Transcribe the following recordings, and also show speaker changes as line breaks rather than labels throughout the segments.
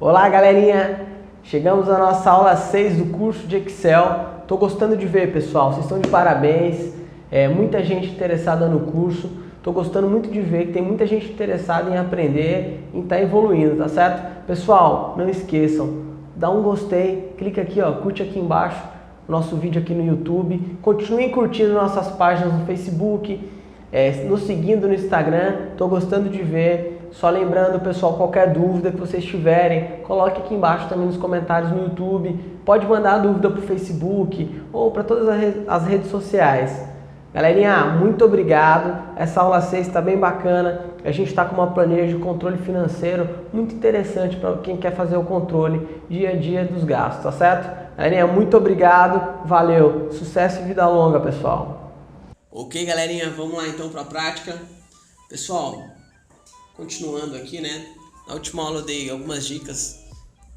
Olá galerinha, chegamos à nossa aula 6 do curso de Excel. Estou gostando de ver, pessoal, vocês estão de parabéns, muita gente interessada no curso. Estou gostando muito de ver que tem muita gente interessada em aprender e estar evoluindo, tá certo? Pessoal, não esqueçam, dá um gostei, clica aqui, ó, curte aqui embaixo o nosso vídeo aqui no YouTube. Continuem curtindo nossas páginas no Facebook, nos seguindo no Instagram. Estou gostando de ver. Só lembrando, pessoal, qualquer dúvida que vocês tiverem, coloque aqui embaixo também nos comentários no YouTube. Pode mandar a dúvida para o Facebook ou para todas as redes sociais. Galerinha, muito obrigado. Essa aula 6 está bem bacana. A gente está com uma planilha de controle financeiro muito interessante para quem quer fazer o controle dia a dia dos gastos, tá certo? Galerinha, muito obrigado. Valeu. Sucesso e vida longa, pessoal.
Ok, galerinha, vamos lá então para a prática. Pessoal, continuando aqui, né? Na última aula eu dei algumas dicas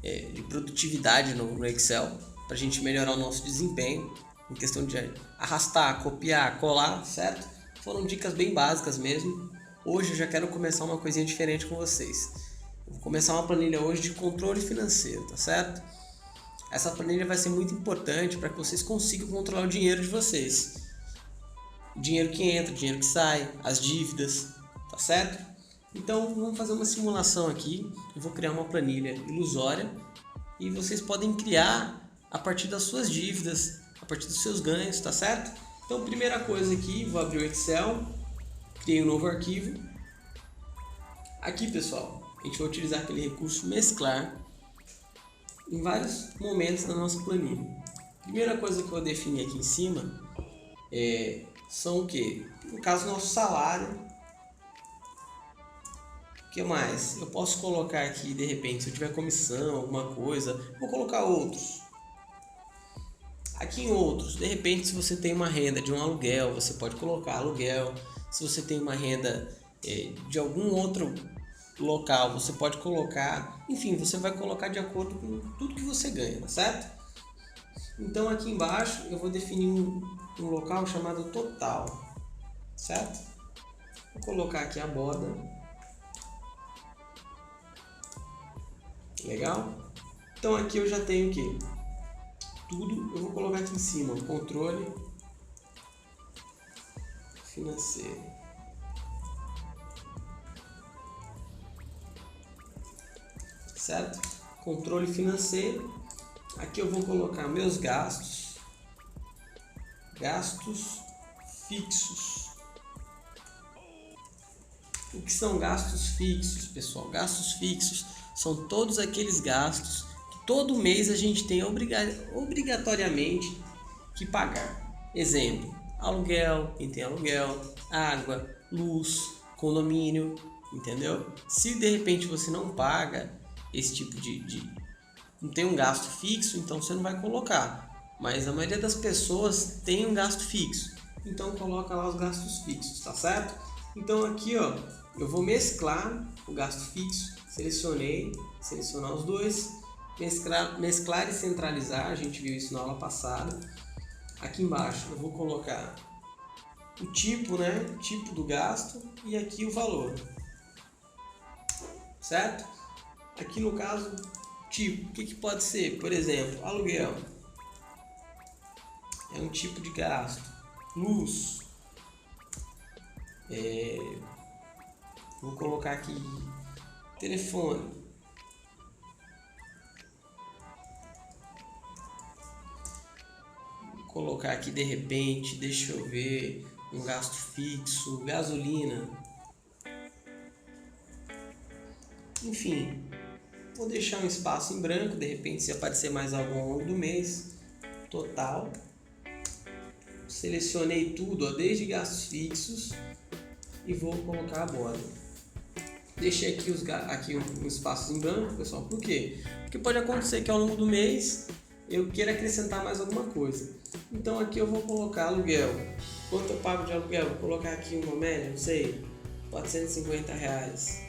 de produtividade no Excel para a gente melhorar o nosso desempenho em questão de arrastar, copiar, colar, certo? Foram dicas bem básicas mesmo. Hoje eu já quero começar uma coisinha diferente com vocês. Eu vou começar uma planilha hoje de controle financeiro, tá certo? Essa planilha vai ser muito importante para que vocês consigam controlar o dinheiro de vocês. O dinheiro que entra, o dinheiro que sai, as dívidas, tá certo? Então vamos fazer uma simulação aqui. Eu vou criar uma planilha ilusória e vocês podem criar a partir das suas dívidas, a partir dos seus ganhos, tá certo? Então primeira coisa aqui, vou abrir o Excel, criei um novo arquivo. Aqui, pessoal, a gente vai utilizar aquele recurso mesclar em vários momentos da nossa planilha. Primeira coisa que eu defini aqui em cima são o que? No caso, nosso salário. O que mais? Eu posso colocar aqui, de repente, se eu tiver comissão, alguma coisa, vou colocar outros. Aqui em outros, de repente, se você tem uma renda de um aluguel, você pode colocar aluguel. Se você tem uma renda de algum outro local, você pode colocar. Enfim, você vai colocar de acordo com tudo que você ganha, tá certo? Então aqui embaixo eu vou definir um local chamado total, certo? Vou colocar aqui a borda. Legal? Então aqui eu já tenho o que? Tudo. Eu vou colocar aqui em cima o controle financeiro. Certo? Controle financeiro. Aqui eu vou colocar meus gastos. Gastos fixos. O que são gastos fixos, pessoal? Gastos fixos são todos aqueles gastos que todo mês a gente tem obrigatoriamente que pagar. Exemplo, aluguel, quem tem aluguel, água, luz, condomínio, entendeu? Se de repente você não paga esse tipo não tem um gasto fixo, então você não vai colocar. Mas a maioria das pessoas tem um gasto fixo, então coloca lá os gastos fixos, tá certo? Então aqui, ó, eu vou mesclar o gasto fixo, selecionar os dois, mesclar e centralizar, a gente viu isso na aula passada. Aqui embaixo eu vou colocar o tipo, né, tipo do gasto e aqui o valor, certo? Aqui no caso, tipo, o que pode ser? Por exemplo, aluguel é um tipo de gasto, luz, vou colocar aqui telefone, vou colocar aqui de repente, deixa eu ver, um gasto fixo, gasolina, enfim, vou deixar um espaço em branco, de repente se aparecer mais algum ao longo do mês, total, selecionei tudo, ó, desde gastos fixos e vou colocar a borda. Deixei aqui um espaço em branco, pessoal, por quê? Porque pode acontecer que ao longo do mês eu queira acrescentar mais alguma coisa. Então aqui eu vou colocar aluguel. Quanto eu pago de aluguel? Vou colocar aqui uma média, não sei, R$450.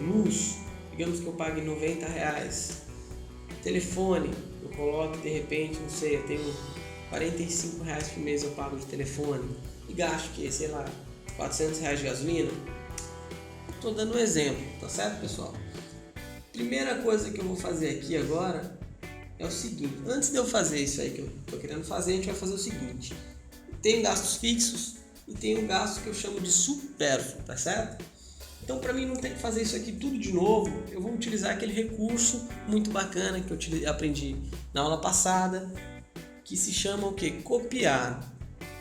Luz, digamos que eu pague R$90. Telefone, eu coloco de repente, não sei, eu tenho R$45 por mês eu pago de telefone. E gasto que, sei lá, R$400 de gasolina. Estou dando um exemplo, tá certo, pessoal? Primeira coisa que eu vou fazer aqui agora é o seguinte. Antes de eu fazer isso aí que eu estou querendo fazer, a gente vai fazer o seguinte. Tem gastos fixos e tem um gasto que eu chamo de supérfluo, tá certo? Então, para mim não ter que fazer isso aqui tudo de novo, eu vou utilizar aquele recurso muito bacana que eu aprendi na aula passada, que se chama o que? Copiar.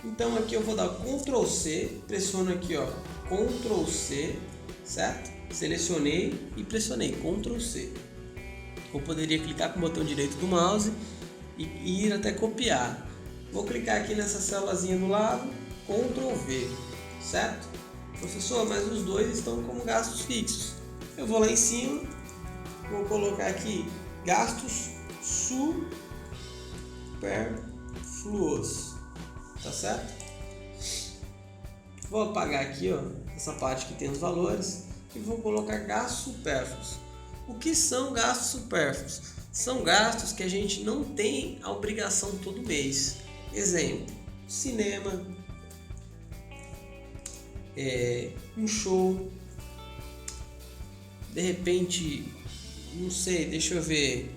Então aqui eu vou dar Ctrl C, pressiono aqui ó, Ctrl C, certo? Selecionei e pressionei Ctrl C. Eu poderia clicar com o botão direito do mouse e ir até copiar. Vou clicar aqui nessa célulazinha do lado, Ctrl V, certo? Professor, mas os dois estão como gastos fixos. Eu vou lá em cima, vou colocar aqui gastos superfluos, tá certo? Vou apagar aqui ó, essa parte que tem os valores e vou colocar gastos supérfluos. O que são gastos supérfluos? São gastos que a gente não tem a obrigação todo mês. Exemplo, cinema, um show, de repente, não sei, deixa eu ver,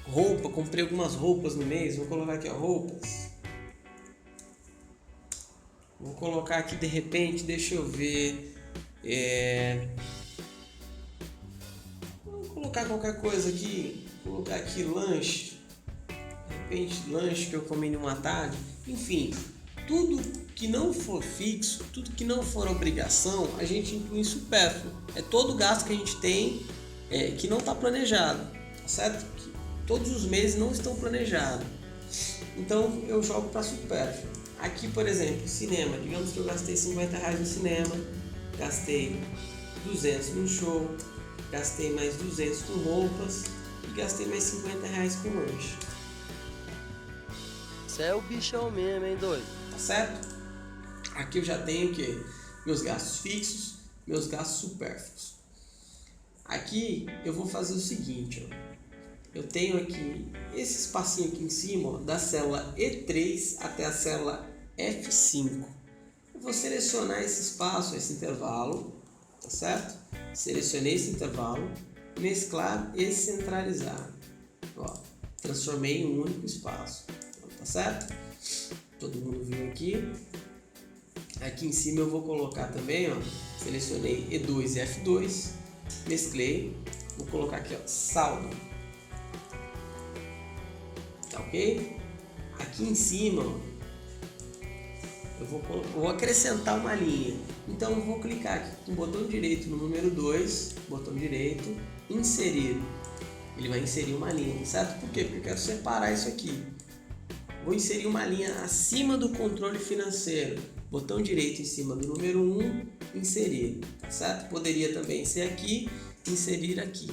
roupa, comprei algumas roupas no mês, vou colocar aqui ó, roupas. Vou colocar aqui de repente, deixa eu ver, vou colocar qualquer coisa aqui, vou colocar aqui lanche, de repente lanche que eu comi numa tarde, enfim, tudo que não for fixo, tudo que não for obrigação, a gente inclui em supérfluo. É todo gasto que a gente tem que não está planejado, tá certo? Que todos os meses não estão planejados. Então eu jogo para supérfluo. Aqui, por exemplo, cinema. Digamos que eu gastei R$50 no cinema, gastei 200 no show, gastei mais 200 com roupas e gastei mais R$50 com lanche.
Você é o bichão mesmo, hein, doido?
Tá certo? Aqui eu já tenho o que? Meus gastos fixos, meus gastos supérfluos. Aqui eu vou fazer o seguinte, ó. Eu tenho aqui esse espacinho aqui em cima, ó, da célula E3 até a célula F5. Eu vou selecionar esse espaço, esse intervalo, tá certo? Selecionei esse intervalo, mesclar e centralizar. Ó, transformei em um único espaço, tá certo? Todo mundo viu aqui. Aqui em cima eu vou colocar também, ó, selecionei E2 e F2, mesclei, vou colocar aqui, ó, saldo. Tá ok? Aqui em cima, ó, eu vou acrescentar uma linha. Então eu vou clicar aqui com o botão direito no número 2, botão direito, inserir. Ele vai inserir uma linha, certo? Por quê? Porque eu quero separar isso aqui. Vou inserir uma linha acima do controle financeiro. Botão direito em cima do número 1, inserir, tá certo? Poderia também ser aqui, inserir aqui,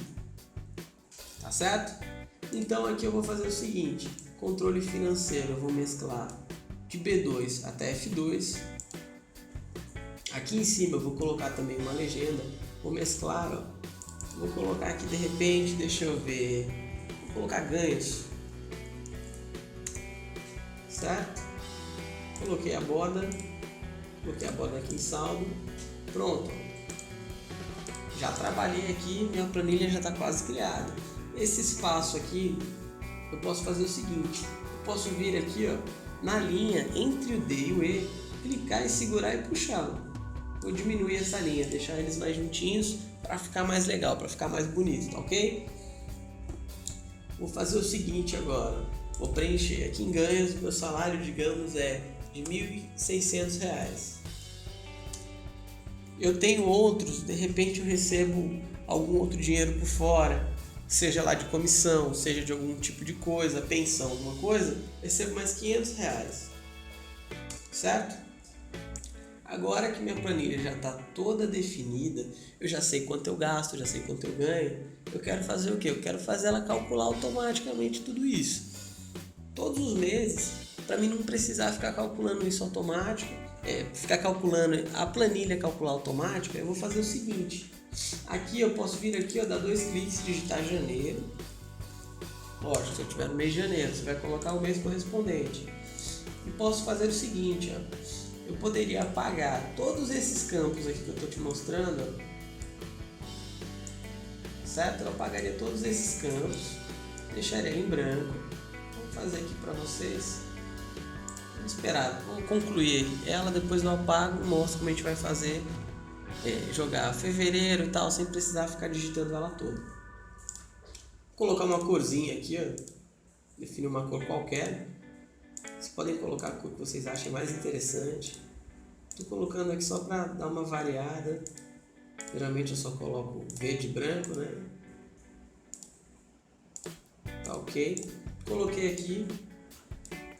tá certo? Então aqui eu vou fazer o seguinte, controle financeiro, eu vou mesclar de B2 até F2. Aqui em cima eu vou colocar também uma legenda, vou mesclar, ó. Vou colocar aqui de repente, deixa eu ver, vou colocar ganhos, certo? Coloquei a borda aqui em saldo, pronto. Já trabalhei aqui, minha planilha já está quase criada. Esse espaço aqui, eu posso fazer o seguinte, eu posso vir aqui ó, na linha entre o D e o E, clicar e segurar e puxar. Vou diminuir essa linha, deixar eles mais juntinhos para ficar mais legal, para ficar mais bonito, tá ok? Vou fazer o seguinte agora, vou preencher aqui em ganhos, meu salário digamos é de R$1.600. Eu tenho outros, de repente eu recebo algum outro dinheiro por fora, seja lá de comissão, seja de algum tipo de coisa, pensão, alguma coisa, recebo mais R$500, certo? Agora que minha planilha já está toda definida, eu já sei quanto eu gasto, já sei quanto eu ganho, eu quero fazer o quê? Eu quero fazer ela calcular automaticamente tudo isso. Todos os meses, para mim não precisar ficar calculando isso automático, ficar calculando a planilha calcular automática, eu vou fazer o seguinte. Aqui eu posso vir aqui, ó, dar 2 cliques, digitar janeiro. Lógico, se eu tiver no mês de janeiro, você vai colocar o mês correspondente. E posso fazer o seguinte, ó. Eu poderia apagar todos esses campos aqui que eu estou te mostrando, ó, certo? Eu apagaria todos esses campos, deixaria ele em branco. Vou fazer aqui para vocês. Vamos esperar, vou concluir ela, depois eu apago e mostro como a gente vai fazer, jogar fevereiro e tal, sem precisar ficar digitando ela toda. Vou colocar uma corzinha aqui, ó. Definir uma cor qualquer. Vocês podem colocar a cor que vocês achem mais interessante. Estou colocando aqui só para dar uma variada. Geralmente eu só coloco verde e branco, né? Tá ok. Coloquei aqui.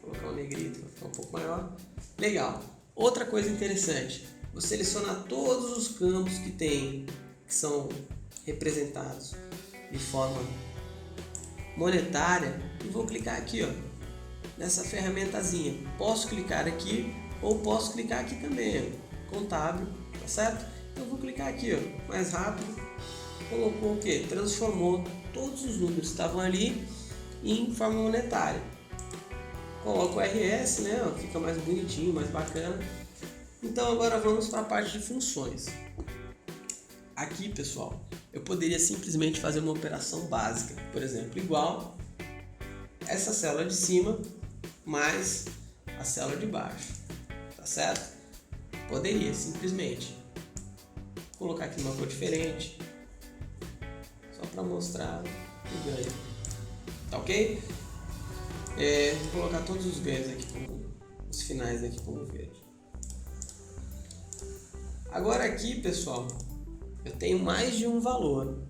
Vou colocar um negrito para ficar um pouco maior. Legal. Outra coisa interessante. Vou selecionar todos os campos que são representados de forma monetária e vou clicar aqui, ó, nessa ferramentazinha. Posso clicar aqui ou posso clicar aqui também, ó, contábil, tá certo? Então vou clicar aqui, ó, mais rápido. Colocou o que? Transformou todos os números que estavam ali em forma monetária. Coloco o RS, né? Ó, fica mais bonitinho, mais bacana. Então agora vamos para a parte de funções. Aqui, pessoal, eu poderia simplesmente fazer uma operação básica, por exemplo, igual essa célula de cima mais a célula de baixo, tá certo? Poderia simplesmente colocar aqui uma cor diferente, só para mostrar o ganho, tá ok? Vou colocar todos os ganhos aqui, os finais aqui como verde. Agora aqui, pessoal, eu tenho mais de um valor.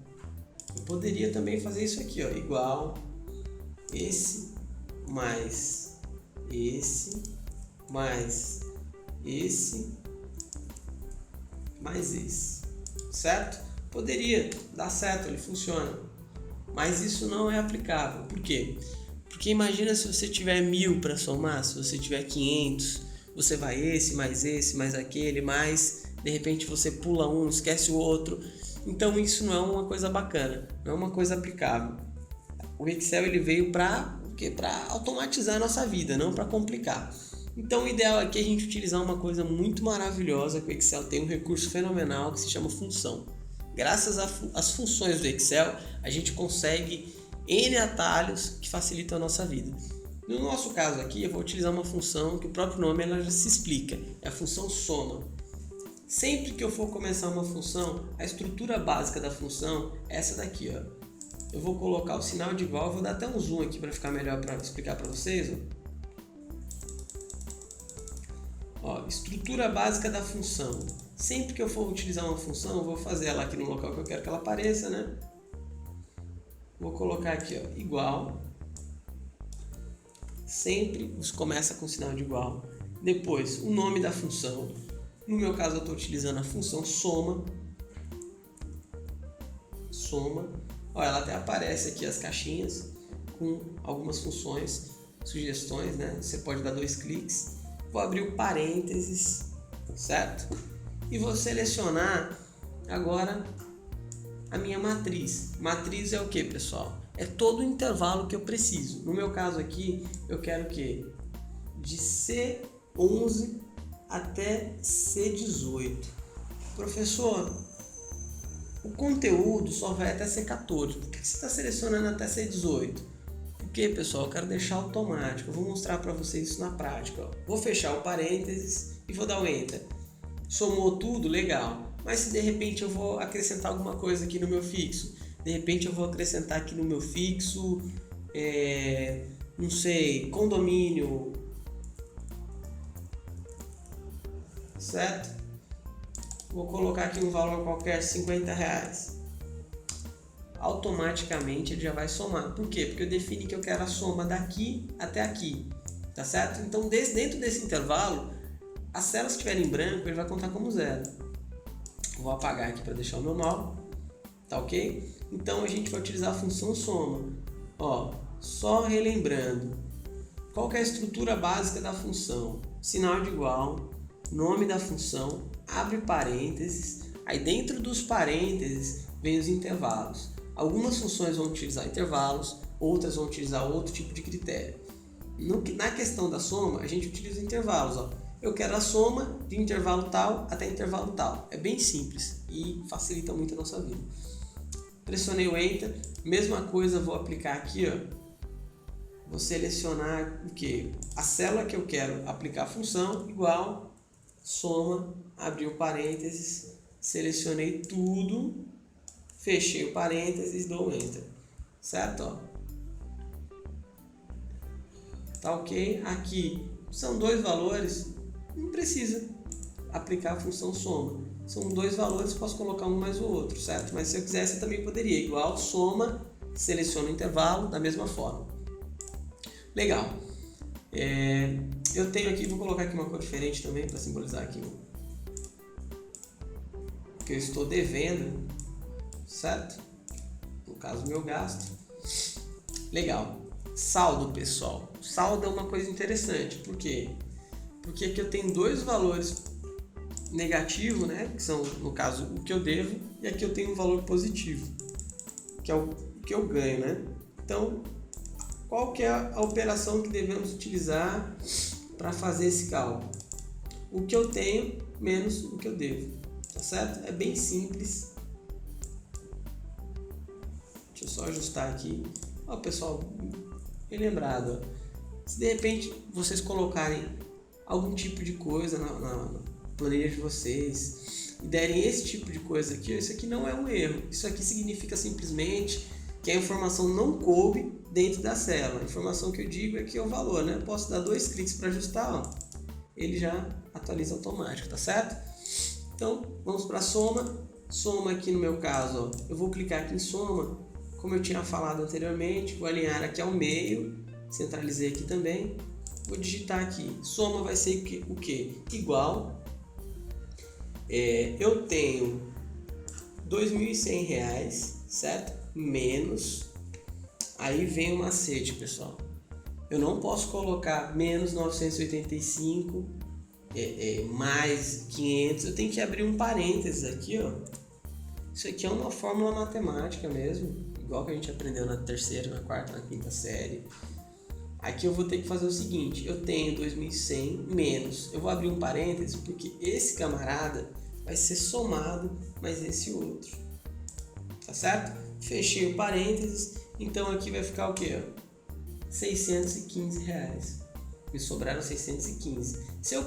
Eu poderia também fazer isso aqui, ó, igual esse mais esse mais esse mais esse, certo? Poderia dar certo, ele funciona, mas isso não é aplicável. Por quê? Porque imagina se você tiver 1000 para somar, se você tiver 500, você vai esse mais aquele, mais de repente você pula um, esquece o outro. Então isso não é uma coisa bacana, não é uma coisa aplicável. O Excel ele veio para automatizar a nossa vida, não para complicar. Então o ideal aqui é a gente utilizar uma coisa muito maravilhosa que o Excel tem, um recurso fenomenal que se chama função. Graças às funções do Excel, a gente consegue N atalhos que facilitam a nossa vida. No nosso caso aqui, eu vou utilizar uma função que o próprio nome ela já se explica, é a função soma. Sempre que eu for começar uma função, a estrutura básica da função é essa daqui, ó. Eu vou colocar o sinal de igual, vou dar até um zoom aqui para ficar melhor para explicar para vocês. Ó, estrutura básica da função. Sempre que eu for utilizar uma função, eu vou fazer ela aqui no local que eu quero que ela apareça, né? Vou colocar aqui, ó, igual. Sempre começa com sinal de igual. Depois, o nome da função. No meu caso, eu estou utilizando a função soma. Soma. Ó, ela até aparece aqui as caixinhas com algumas funções, sugestões, né? Você pode dar 2 cliques. Vou abrir o parênteses, certo? E vou selecionar agora a minha matriz. Matriz é o que, pessoal? É todo o intervalo que eu preciso. No meu caso aqui, eu quero o quê? De C11 até C18. Professor, o conteúdo só vai até C14. Por que você está selecionando até C18? Porque, pessoal, eu quero deixar automático. Eu vou mostrar para vocês isso na prática. Ó. Vou fechar o parênteses e vou dar o Enter. Somou tudo? Legal. Mas se de repente eu vou acrescentar alguma coisa aqui no meu fixo, de repente eu vou acrescentar aqui no meu fixo, não sei, condomínio, certo? Vou colocar aqui um valor qualquer, R$50. Automaticamente ele já vai somar. Por quê? Porque eu defini que eu quero a soma daqui até aqui, tá certo? Então dentro desse intervalo, as células que estiverem em branco ele vai contar como zero. Vou apagar aqui para deixar o normal, tá ok? Então a gente vai utilizar a função soma. Ó, só relembrando, qual que é a estrutura básica da função? Sinal de igual, nome da função, abre parênteses, aí dentro dos parênteses vem os intervalos. Algumas funções vão utilizar intervalos, outras vão utilizar outro tipo de critério. Na questão da soma, a gente utiliza intervalos, ó. Eu quero a soma de intervalo tal até intervalo tal. É bem simples e facilita muito a nossa vida. pressionei o Enter, mesma coisa vou aplicar aqui, ó. Vou selecionar o que? A célula que eu quero aplicar a função, igual, soma, abri o parênteses, selecionei tudo, fechei o parênteses, dou Enter, certo? Ó. Tá ok? Aqui são dois valores, não precisa aplicar a função soma. São dois valores, posso colocar um mais o outro, certo? Mas se eu quisesse, eu também poderia. Igual, soma, seleciono o intervalo da mesma forma. Legal. Eu tenho aqui, vou colocar aqui uma cor diferente também para simbolizar aqui o que eu estou devendo, certo? No caso, meu gasto. Legal. Saldo, pessoal. Saldo é uma coisa interessante. Por quê? Porque aqui eu tenho dois valores negativos, né? Que são, no caso, o que eu devo. E aqui eu tenho um valor positivo, que é o que eu ganho, né? Então, qual que é a operação que devemos utilizar para fazer esse cálculo? O que eu tenho menos o que eu devo. Tá certo? É bem simples. Deixa eu só ajustar aqui. Ó, pessoal, bem lembrado. Se de repente vocês colocarem algum tipo de coisa na planilha de vocês e derem esse tipo de coisa aqui, isso aqui não é um erro. Isso aqui significa simplesmente que a informação não coube dentro da célula. A informação que eu digo é que é o valor, né? Eu posso dar 2 cliques para ajustar, ó. Ele já atualiza automático, tá certo? Então, vamos para a soma. Soma aqui no meu caso, ó, eu vou clicar aqui em soma, como eu tinha falado anteriormente, vou alinhar aqui ao meio, centralizei aqui também, vou digitar aqui, soma vai ser o que? Igual, eu tenho R$2.100, certo? Menos, aí vem o macete, pessoal, eu não posso colocar menos 985, mais 500, eu tenho que abrir um parênteses aqui, ó. Isso aqui é uma fórmula matemática mesmo, igual que a gente aprendeu na terceira, na quarta, na quinta série. Aqui eu vou ter que fazer o seguinte, eu tenho 2.100 menos, eu vou abrir um parênteses porque esse camarada vai ser somado mais esse outro, tá certo? Fechei o parênteses, então aqui vai ficar o que? R$615, me sobraram 615. Se eu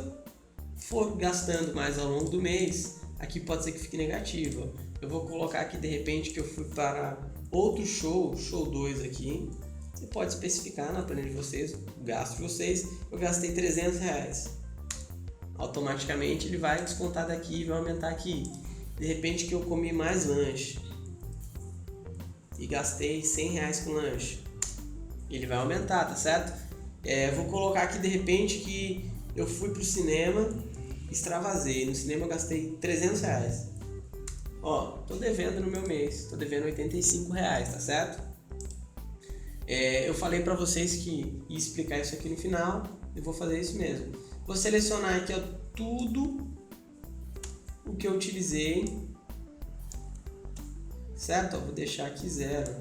for gastando mais ao longo do mês, aqui pode ser que fique negativo. Eu vou colocar aqui de repente que eu fui para outro show 2 aqui. Você pode especificar na planilha de vocês, o gasto de vocês. Eu gastei R$300. Automaticamente ele vai descontar daqui e vai aumentar aqui. De repente que eu comi mais lanche e gastei R$100 com lanche, ele vai aumentar, tá certo? Vou colocar aqui de repente que eu fui pro cinema, extravasei. No cinema eu gastei R$300. Ó, tô devendo no meu mês, tô devendo R$85, tá certo? Eu falei pra vocês que ia explicar isso aqui no final, eu vou fazer isso mesmo. Vou selecionar aqui, ó, tudo o que eu utilizei, certo? Ó, vou deixar aqui 0.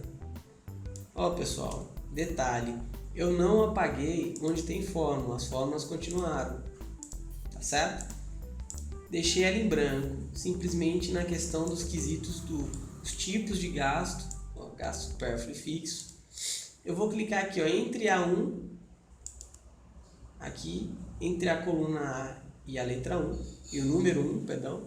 Ó, pessoal, detalhe, eu não apaguei onde tem fórmula, as fórmulas continuaram, tá certo? Deixei ela em branco, simplesmente na questão dos quesitos dos tipos de gasto, ó, gasto supérfluo e fixo. Eu vou clicar aqui, ó, entre A1, aqui, entre a coluna A e a letra 1, e o número 1, perdão.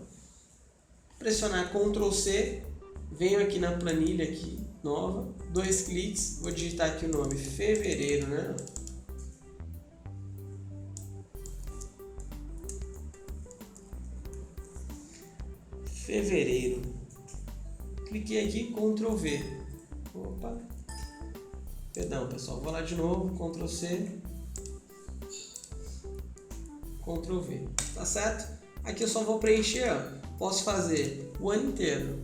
Pressionar Ctrl C, venho aqui na planilha aqui, nova, 2 cliques, vou digitar aqui o nome, fevereiro, né? Fevereiro. Cliquei aqui, Ctrl V. Opa. Perdão, pessoal, vou lá de novo, Ctrl C, Ctrl V. Tá certo? Aqui eu só vou preencher, ó. Posso fazer o ano inteiro.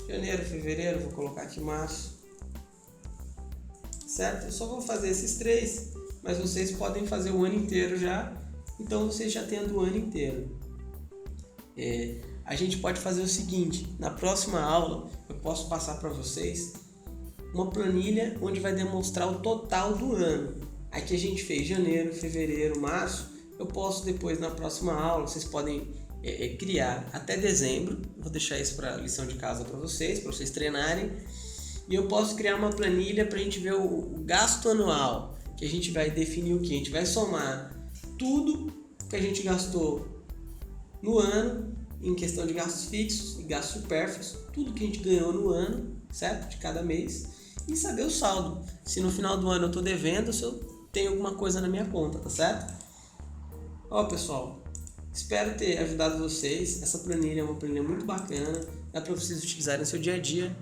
Janeiro, fevereiro, vou colocar aqui março. Certo? Eu só vou fazer esses 3, mas vocês podem fazer o ano inteiro já. Então vocês já tendo o ano inteiro. A gente pode fazer o seguinte, na próxima aula eu posso passar para vocês uma planilha onde vai demonstrar o total do ano. Aqui a gente fez janeiro, fevereiro, março. Eu posso depois na próxima aula, vocês podem criar até dezembro. Vou deixar isso para lição de casa para vocês treinarem. E eu posso criar uma planilha para a gente ver o gasto anual, que a gente vai definir o que? A gente vai somar tudo que a gente gastou no ano, em questão de gastos fixos e gastos supérfluos, tudo que a gente ganhou no ano, certo? De cada mês, e saber o saldo. Se no final do ano eu estou devendo, se eu tenho alguma coisa na minha conta, tá certo? Ó, pessoal, espero ter ajudado vocês. Essa planilha é uma planilha muito bacana, dá para vocês utilizarem no seu dia a dia.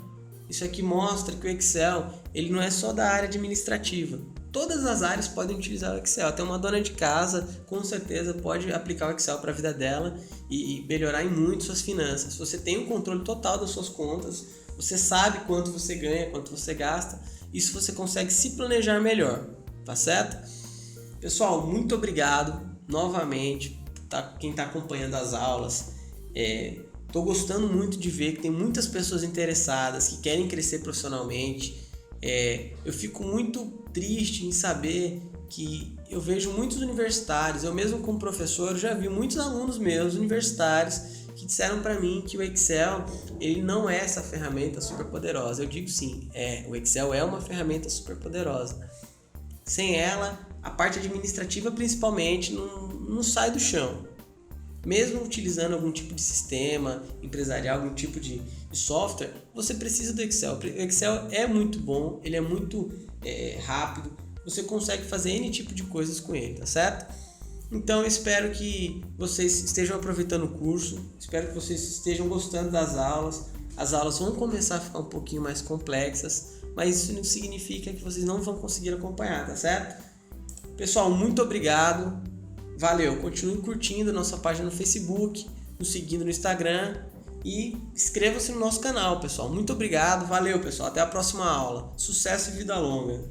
Isso aqui mostra que o Excel, ele não é só da área administrativa. Todas as áreas podem utilizar o Excel. Até uma dona de casa, com certeza, pode aplicar o Excel para a vida dela e melhorar em muito suas finanças. Você tem um controle total das suas contas, você sabe quanto você ganha, quanto você gasta. Isso você consegue se planejar melhor, tá certo? Pessoal, muito obrigado novamente, quem está acompanhando as aulas. Estou gostando muito de ver que tem muitas pessoas interessadas, que querem crescer profissionalmente. Eu fico muito triste em saber que eu vejo muitos universitários, eu mesmo como professor já vi muitos alunos meus universitários que disseram para mim que o Excel ele não é essa ferramenta super poderosa. Eu digo sim, o Excel é uma ferramenta super poderosa. Sem ela, a parte administrativa principalmente não sai do chão. Mesmo utilizando algum tipo de sistema empresarial, algum tipo de software, você precisa do Excel. O Excel é muito bom, ele é muito rápido, você consegue fazer N tipo de coisas com ele, tá certo? Então eu espero que vocês estejam aproveitando o curso, espero que vocês estejam gostando das aulas. As aulas vão começar a ficar um pouquinho mais complexas, mas isso não significa que vocês não vão conseguir acompanhar, tá certo? Pessoal, muito obrigado. Valeu, continue curtindo a nossa página no Facebook, nos seguindo no Instagram e inscreva-se no nosso canal, pessoal. Muito obrigado, valeu, pessoal. Até a próxima aula. Sucesso e vida longa.